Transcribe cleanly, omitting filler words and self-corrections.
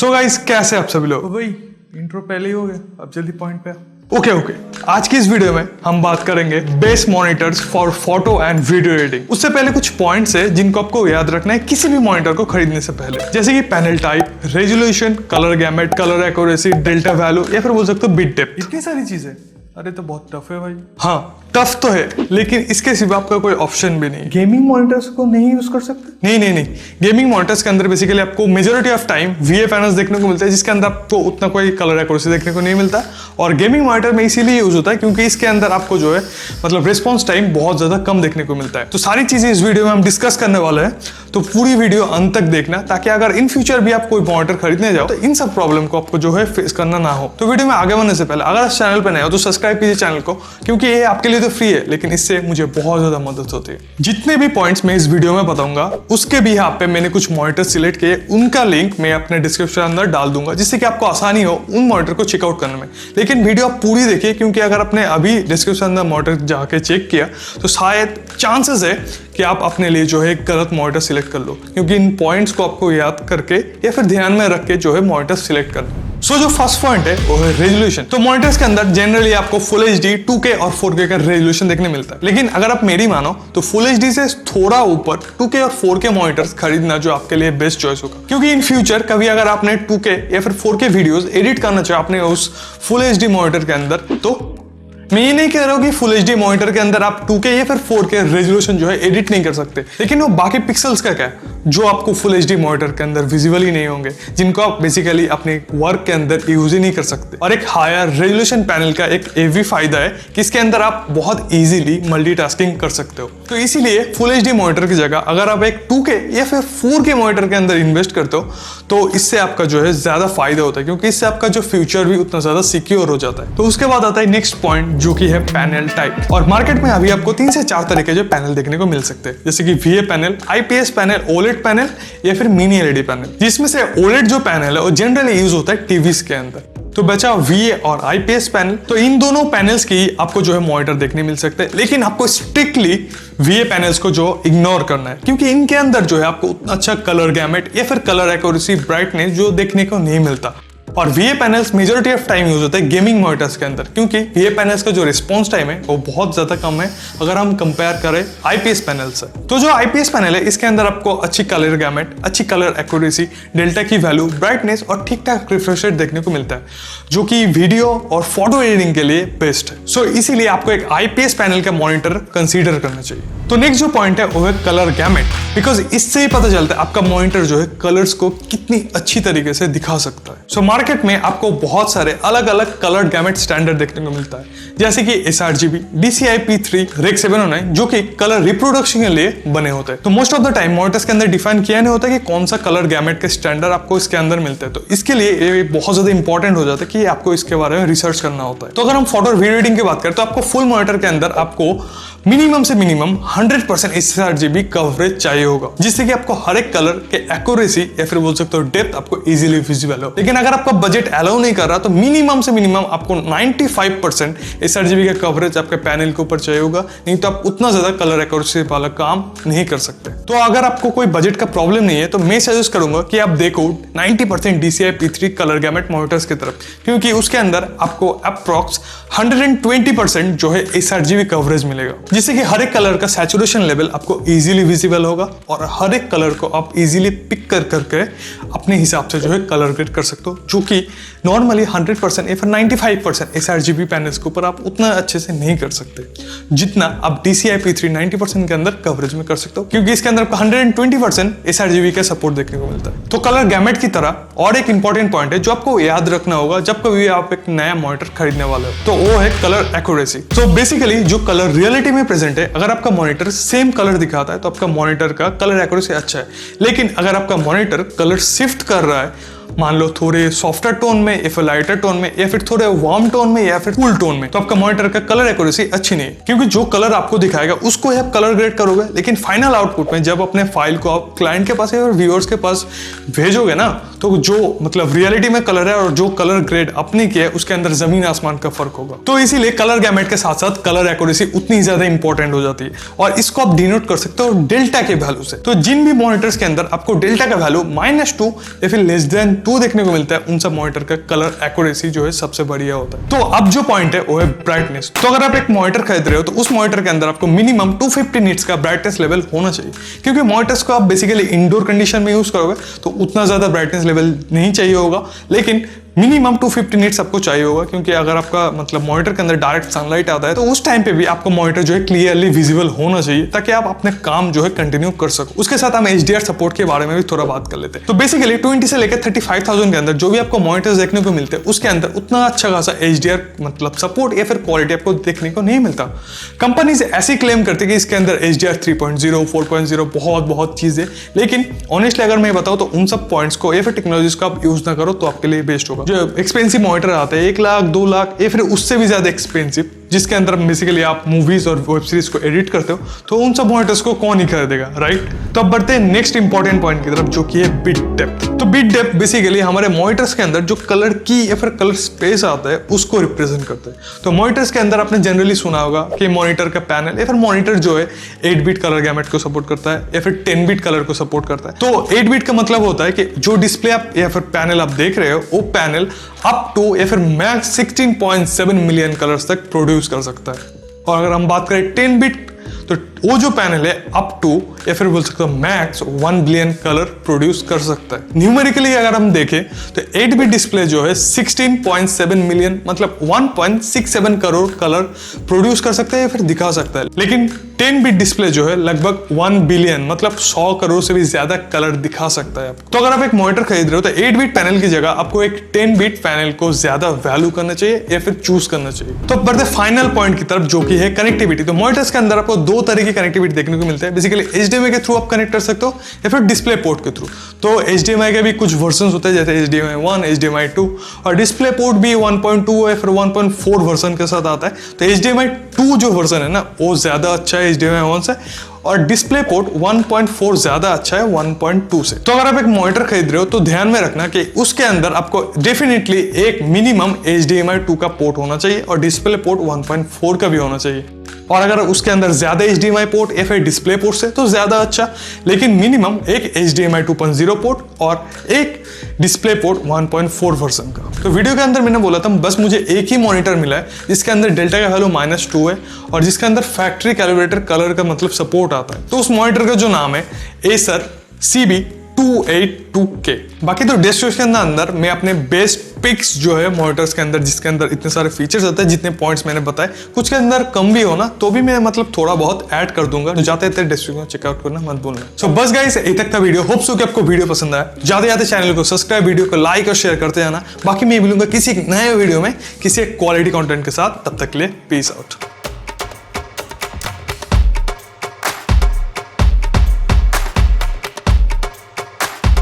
So guys, कैसे आप सभी लोग? भाई इंट्रो पहले ही हो गया, अब जल्दी पॉइंट पे। ओके आज की इस वीडियो में हम बात करेंगे best monitors for photo and video editing. उससे पहले कुछ पॉइंट्स है जिनको आपको याद रखना है किसी भी मॉनिटर को खरीदने से पहले, जैसे कि panel type, resolution, colour gamete, colour accuracy, delta value या फिर बोल सकते हो बिट डेप्थ। इतनी सारी चीजें, अरे तो बहुत टफ है भाई। हाँ टफ तो है, लेकिन इसके सिवा आपका कोई ऑप्शन भी नहीं। गेमिंग मॉनिटर्स को नहीं यूज कर सकते? नहीं, गेमिंग मॉनिटर्स के अंदर बेसिकली आपको majority of time VA panels देखने को मिलते हैं, जिसके अंदर आपको उतना कोई कलर एक्यूरेसी देखने को नहीं मिलता। और गेमिंग मॉनिटर में इसीलिए यूज होता है क्योंकि इसके अंदर आपको जो है मतलब रिस्पॉन्स टाइम बहुत ज्यादा कम देखने को मिलता है। तो सारी चीजें इस वीडियो में हम डिस्कस करने वाले हैं, तो पूरी वीडियो अंत तक देखना, ताकि अगर इन फ्यूचर भी आप कोई मॉनिटर खरीदने जाओ तो इन सब प्रॉब्लम को आपको जो है फेस करना ना हो। तो वीडियो में आगे बढ़ने से पहले अगर इस चैनल पर नए हो तो सब्सक्राइब कीजिए चैनल को, क्योंकि ये आपके लिए तो फ्री है, लेकिन इससे मुझे बहुत ज्यादा मदद होती है। जितने भी पॉइंट्स मैं इस वीडियो में बताऊंगा उसके भी यहाँ पे मैंने कुछ मॉनिटर सिलेक्ट किए, उनका लिंक मैं अपने डिस्क्रिप्शन अंदर डाल दूंगा, जिससे कि आपको आसानी हो उन मॉनिटर को चेकआउट करने में। लेकिन वीडियो आप पूरी देखिए, क्योंकि अगर आपने अभी डिस्क्रिप्शन अंदर मॉनिटर जाके चेक किया तो शायद चांसेस है कि आप अपने लिए जो है गलत मॉनिटर सिलेक्ट कर लो, क्योंकि इन पॉइंट्स को आपको याद करके या फिर ध्यान में रख के जो है मॉनिटर सिलेक्ट करना। सो जो फर्स्ट पॉइंट है वो है रेजोल्यूशन। तो मॉनिटर्स के अंदर जनरली आपको फुल HD, 2K और 4K का रेजोल्यूशन देखने मिलता है, लेकिन अगर आप मेरी मानो तो फुल HD से थोड़ा ऊपर 2K और 4K मॉनिटर्स खरीदना जो आपके लिए बेस्ट चॉइस होगा। क्योंकि इन फ्यूचर कभी अगर आपने 2K या फिर 4K वीडियोस एडिट करना चाहे आपने उस फुल HD मॉनिटर के अंदर, तो मैं ये नहीं कह रहा हूं कि फुल HD मॉनिटर के अंदर आप 2K या फिर 4K रेजोल्यूशन जो है एडिट नहीं कर सकते, लेकिन वो बाकी पिक्सल्स का क्या है जो आपको फुल HD मॉनिटर के अंदर विजिबल ही नहीं होंगे, जिनको आप बेसिकली अपने वर्क के अंदर यूज ही नहीं कर सकते। और एक हायर रेजोल्यूशन पैनल का एक ये भी फायदा है कि इसके अंदर आप बहुत इजीली मल्टीटास्किंग कर सकते हो। तो इसीलिए फुल HD मॉनिटर की जगह अगर आप एक 2K या फिर 4K मॉनिटर के अंदर इन्वेस्ट करते हो तो इससे आपका जो है ज्यादा फायदा होता है, क्योंकि इससे आपका जो फ्यूचर भी उतना ज्यादा सिक्योर हो जाता है। तो उसके बाद आता है नेक्स्ट पॉइंट, जो कि है पैनल टाइप। और मार्केट में अभी आपको 3 से 4 तरह के जो पैनल देखने को मिल सकते हैं, जैसे कि VA panel, IPS panel, OLED panel या फिर मिनी LED पैनल। जिसमें से OLED जो पैनल है वो जनरली यूज होता है टीवीज के अंदर। तो बचा VA और IPS पैनल। तो इन दोनों पैनल्स की आपको जो है मॉनिटर देखने मिल सकते हैं, लेकिन आपको स्ट्रिक्टली VA पैनल्स को जो इग्नोर करना है, क्योंकि इनके अंदर जो है आपको उतना अच्छा कलर गैमेट या फिर कलर एक्यूरेसी, ब्राइटनेस जो देखने को नहीं मिलता। और VA panels majority of time use होता है गेमिंग मॉनिटर्स के अंदर, क्योंकि VA पैनल्स का जो रिस्पॉन्स टाइम है वो बहुत ज्यादा कम है अगर हम कंपेयर करें IPS पैनल से। तो जो IPS पैनल है इसके अंदर आपको अच्छी कलर गैमेट, अच्छी कलर एक्यूरेसी, डेल्टा की वैल्यू, ब्राइटनेस और ठीक ठाक रिफ्रेश रेट देखने को मिलता है, जो कि वीडियो और फोटो एडिटिंग के लिए बेस्ट है। सो इसीलिए आपको एक IPS पैनल का मॉनिटर कंसीडर करना चाहिए। तो नेक्स्ट जो पॉइंट है वो है कलर गैमेट, बिकॉज इससे ही पता चलता है आपका मॉनिटर जो है कलर्स को कितनी अच्छी तरीके से दिखा सकता है। सो मार्केट में आपको बहुत सारे अलग अलग कलर गैमेट स्टैंडर्ड देखने को मिलता है, जैसे कि sRGB, DCI P3, Rec 709, जो कि कलर रिप्रोडक्शन के लिए बने होते हैं। तो most of the time monitors के अंदर डिफाइन किया नहीं होता कि कौन सा कलर गैमेट के स्टैंडर्ड आपको इसके अंदर मिलते हैं, तो इसके लिए ये बहुत ज्यादा इंपॉर्टेंट हो जाता है कि आपको इसके बारे में रिसर्च करना होता है। तो अगर हम फोटो और वीडियो एडिटिंग की बात करें तो आपको फुल मॉनिटर के अंदर आपको मिनिमम से मिनिमम 100% sRGB कवरेज चाहिए होगा, जिससे कि आपको हर एक कलर के एक्यूरेसी या फिर बोल सकते हो डेप्थ आपको इजीली विजिबल हो। लेकिन अगर आपका बजट अलाउ नहीं कर रहा तो मिनिमम से मिनिमम आपको 95% sRGB का कवरेज आपके पैनल के ऊपर चाहिए होगा, नहीं तो आप उतना ज्यादा कलर एक्यूरेसी वाला काम नहीं कर सकते। तो अगर आपको कोई बजट का प्रॉब्लम नहीं है तो मैं सजेस्ट करूंगा कि आप देखो 90% DCI P3 colour gamete monitors की तरफ, क्योंकि उसके अंदर आपको अप्रॉक्स 120% जो है sRGB कवरेज मिलेगा, जिससे कि हर एक कलर का सैचुरेशन लेवल आपको इजीली विजिबल होगा और हर एक कलर को आप इजीली पिक कर करके अपने हिसाब से जो है कलर ग्रेड कर सकते हो, जो कि नॉर्मली 100% या फिर 95% sRGB पैनल्स के ऊपर आप उतना अच्छे से नहीं कर सकते, जितना आप DCI P3 90% के अंदर कवरेज में कर सकते हो, क्योंकि इसके अंदर आपको 120% sRGB का सपोर्ट देखने को मिलता है। तो कलर गैमेट की तरह और एक इंपॉर्टेंट पॉइंट है जो आपको याद रखना होगा जब कभी आप एक नया मॉनिटर खरीदने वाले हो, तो वो है कलर एक्यूरेसी। तो बेसिकली जो कलर रियलिटी में प्रेजेंट है, अगर आपका मॉनिटर सेम कलर दिखाता है तो आपका मॉनिटर का कलर एक्यूरेसी अच्छा है, लेकिन अगर आपका मॉनिटर कलर शिफ्ट कर रहा है, मान लो थोड़े सॉफ्टर टोन में या फिर लाइटर टोन में या फिर थोड़े वार्म टोन में या फिर कूल टोन में, तो आपका मॉनिटर का कलर एक्यूरेसी अच्छी नहीं है, क्योंकि जो कलर आपको दिखाएगा उसको ही आप कलर ग्रेड करोगे, लेकिन फाइनल आउटपुट में जब अपने फाइल को आप क्लाइंट के पास या व्यूअर्स के पास भेजोगे ना, तो जो मतलब रियलिटी में कलर है और जो कलर ग्रेड अपने किया है उसके अंदर जमीन आसमान का फर्क होगा। तो इसीलिए कलर गैमेट के साथ साथ कलर एक्यूरेसी उतनी ज्यादा इंपॉर्टेंट हो जाती है, और इसको आप डिनोट कर सकते हो डेल्टा के वैल्यू से। तो जिन भी मॉनिटर्स के अंदर आपको डेल्टा का वैल्यू -2 या फिर 2 देखने को मिलता है उन सब मॉनिटर का कलर एक्यूरेसी जो है सबसे बढ़िया होता है। तो अब जो पॉइंट है वो है ब्राइटनेस। तो अगर आप एक मॉनिटर खरीद रहे हो तो उस मॉनिटर के अंदर आपको मिनिमम 250 निट्स का ब्राइटनेस लेवल होना चाहिए, क्योंकि मॉनिटर्स को आप बेसिकली इंडोर कंडीशन में यूज करोगे तो उतना ज्यादा ब्राइटनेस लेवल नहीं चाहिए होगा, लेकिन मिनिमम 250 निट्स आपको चाहिए होगा, क्योंकि अगर आपका मतलब मॉनिटर के अंदर डायरेक्ट सनलाइट आता है तो उस टाइम पे भी आपको मॉनिटर जो है क्लियरली विजिबल होना चाहिए, ताकि आप अपने काम जो है कंटिन्यू कर सको। उसके साथ हम HDR सपोर्ट के बारे में भी थोड़ा बात कर लेते हैं। तो बेसिकली 20 से लेकर 35,000 के अंदर जो भी आपको मॉनिटर्स देखने को मिलते हैं उसके अंदर उतना अच्छा खासा HDR मतलब सपोर्ट या फिर क्वालिटी आपको देखने को नहीं मिलता। कंपनीज ऐसी क्लेम करती है कि इसके अंदर HDR 3.0 4.0 बहुत चीजें, लेकिन ऑनेस्टली अगर मैं बताऊं तो उन सब पॉइंट्स को या फिर टेक्नोलॉजीज को आप यूज ना करो तो आपके लिए बेस्ट होगा। जो एक्सपेंसिव मॉनिटर आते हैं 1 लाख 2 लाख या फिर उससे भी ज्यादा एक्सपेंसिव, जिसके अंदर बेसिकली आप मूवीज और वेब सीरीज को एडिट करते हो, तो उन सब मॉनिटर्स को कौन ही खरीदेगा, राइट। तो अब बढ़ते हैं नेक्स्ट इंपॉर्टेंट पॉइंट की तरफ, जो कि है बिट डेप्थ। तो बिट डेप्थ बेसिकली हमारे मॉनिटर्स के अंदर जो कलर की या फिर कलर स्पेस आता है उसको रिप्रेजेंट करता है। तो मॉनिटर्स के अंदर आपने जनरली सुना होगा कि मॉनिटर का पैनल या फिर मॉनिटर जो है 8 बिट कलर गैमेट को सपोर्ट करता है या फिर 10 बिट कलर को सपोर्ट करता है। तो 8 बिट का मतलब होता है कि जो डिस्प्ले आप या फिर पैनल आप देख रहे हो वो पैनल अप टू या फिर मैक्स 16.7 मिलियन कलर्स तक प्रोड्यूस कर सकता है। और अगर हम बात करें 10 बिट, तो वो जो पैनल है अप टू या फिर बोल सकते हो मैक्स 1 बिलियन कलर प्रोड्यूस कर सकता है। न्यूमेरिकली अगर हम देखें तो 8 बिट डिस्प्ले जो है 16.7 मिलियन मतलब 1.67 करोड़ कलर प्रोड्यूस कर सकता है या फिर दिखा सकता है, लेकिन 10 बिट डिस्प्ले जो है लगभग 1 बिलियन मतलब 100 करोड़ से भी ज्यादा कलर दिखा सकता है आपको। तो अगर आप एक मॉनिटर खरीद रहे हो तो 8 बिट पैनल की जगह आपको एक 10 बिट पैनल को ज्यादा वैल्यू करना चाहिए या फिर चूज करना चाहिए। तो अब बढ़ते फाइनल पॉइंट की तरफ, जो कि है कनेक्टिविटी। तो मॉनिटर्स के अंदर आपको 2 तरह की कनेक्टिविटी देखने को मिलता है। बेसिकली HDMI के थ्रू आप कनेक्ट कर सकते हो या फिर डिस्प्ले पोर्ट के थ्रू। तो HDMI के भी कुछ वर्जन होते हैं, जैसे HDMI 1, HDMI 2, और डिस्प्ले पोर्ट भी 1.2 या फिर 1.4 वर्जन के साथ आता है। तो HDMI 2 जो वर्जन है ना वो ज्यादा अच्छा है HDMI 1 से, और डिस्प्ले पोर्ट 1.4 ज्यादा अच्छा है 1.2 से। तो अगर आप एक मॉनिटर खरीद रहे हो तो ध्यान में रखना कि उसके अंदर आपको डेफिनेटली एक मिनिमम HDMI 2 का पोर्ट होना चाहिए और डिस्प्ले पोर्ट 1.4 का भी होना चाहिए। और अगर उसके अंदर ज्यादा HDMI पोर्ट या फिर डिस्प्ले पोर्ट से तो ज्यादा अच्छा, लेकिन मिनिमम एक HDMI 2.0 पोर्ट और एक डिस्प्ले पोर्ट 1.4 वर्जन का। तो वीडियो के अंदर मैंने बोला था बस मुझे एक ही मॉनिटर मिला है जिसके अंदर डेल्टा का वैल्यू -2 है और जिसके अंदर फैक्ट्री कैलिब्रेटर कलर का मतलब सपोर्ट आता है। तो उस मॉनिटर का जो नाम है Acer CB282K। बाकी तो डिस्क्रिप्शन के अंदर मैं अपने बेस्ट पिक्स जो है मॉनिटर्स के अंदर, जिसके अंदर इतने सारे फीचर्स होते हैं, जितने पॉइंट्स मैंने बताए, कुछ के अंदर कम भी हो ना तो भी मैं मतलब थोड़ा बहुत ऐड कर दूंगा। तो जाते जाते डिस्क्रिप्शन चेकआउट करना मत भूलना। सो बस गाइस, यही तक था वीडियो। होप सो कि आपको वीडियो पसंद आया। जाते जाते चैनल को सब्सक्राइब, वीडियो को लाइक और शेयर करते जाना। बाकी मैं मिलूंगा किसी नए वीडियो में किसी क्वालिटी कंटेंट के साथ। तब तक के लिए पीस आउट।